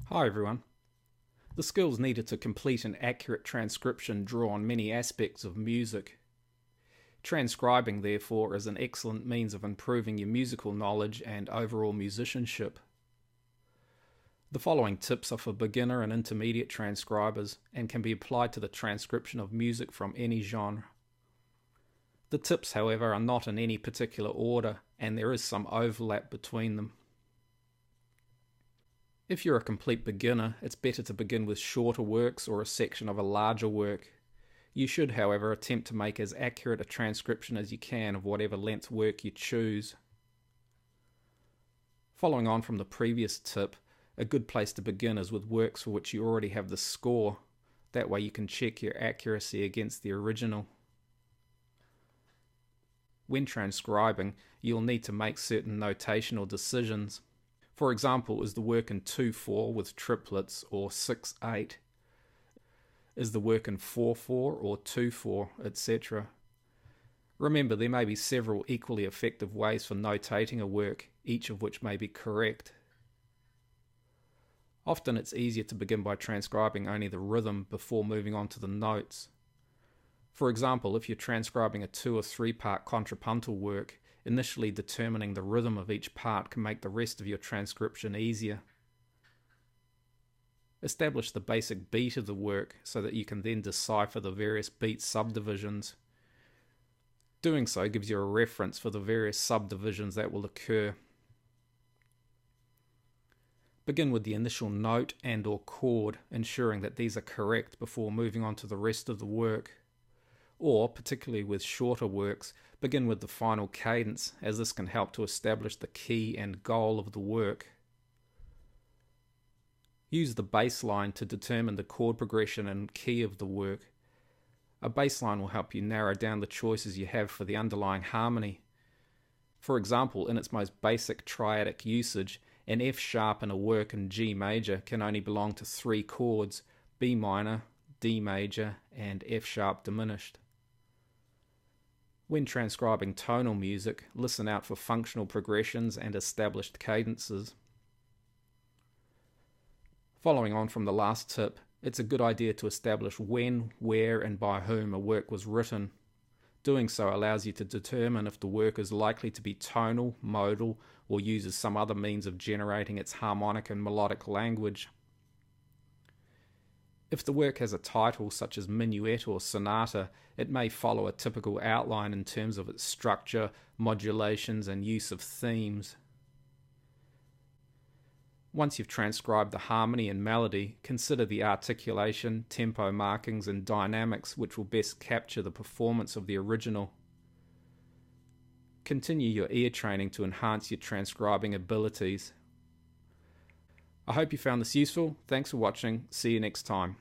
Hi everyone. The skills needed to complete an accurate transcription draw on many aspects of music. Transcribing, therefore, is an excellent means of improving your musical knowledge and overall musicianship. The following tips are for beginner and intermediate transcribers and can be applied to the transcription of music from any genre. The tips, however, are not in any particular order, and there is some overlap between them. If you're a complete beginner, it's better to begin with shorter works or a section of a larger work. You should, however, attempt to make as accurate a transcription as you can of whatever length work you choose. Following on from the previous tip, a good place to begin is with works for which you already have the score. That way you can check your accuracy against the original. When transcribing, you'll need to make certain notational decisions. For example, is the work in 2/4 with triplets or 6/8? Is the work in 4/4 or 2/4, etc.? Remember, there may be several equally effective ways for notating a work, each of which may be correct. Often it's easier to begin by transcribing only the rhythm before moving on to the notes. For example, if you're transcribing a 2 or 3 part contrapuntal work, initially determining the rhythm of each part can make the rest of your transcription easier. Establish the basic beat of the work so that you can then decipher the various beat subdivisions. Doing so gives you a reference for the various subdivisions that will occur. Begin with the initial note and/or chord, ensuring that these are correct before moving on to the rest of the work. Or, particularly with shorter works, begin with the final cadence, as this can help to establish the key and goal of the work. Use the bass line to determine the chord progression and key of the work. A bass line will help you narrow down the choices you have for the underlying harmony. For example, in its most basic triadic usage, an F sharp in a work in G major can only belong to 3 chords: B minor, D major, and F sharp diminished. When transcribing tonal music, listen out for functional progressions and established cadences. Following on from the last tip, it's a good idea to establish when, where, and by whom a work was written. Doing so allows you to determine if the work is likely to be tonal, modal, or uses some other means of generating its harmonic and melodic language. If the work has a title such as Minuet or Sonata, it may follow a typical outline in terms of its structure, modulations, and use of themes. Once you've transcribed the harmony and melody, consider the articulation, tempo markings, and dynamics which will best capture the performance of the original. Continue your ear training to enhance your transcribing abilities. I hope you found this useful. Thanks for watching. See you next time.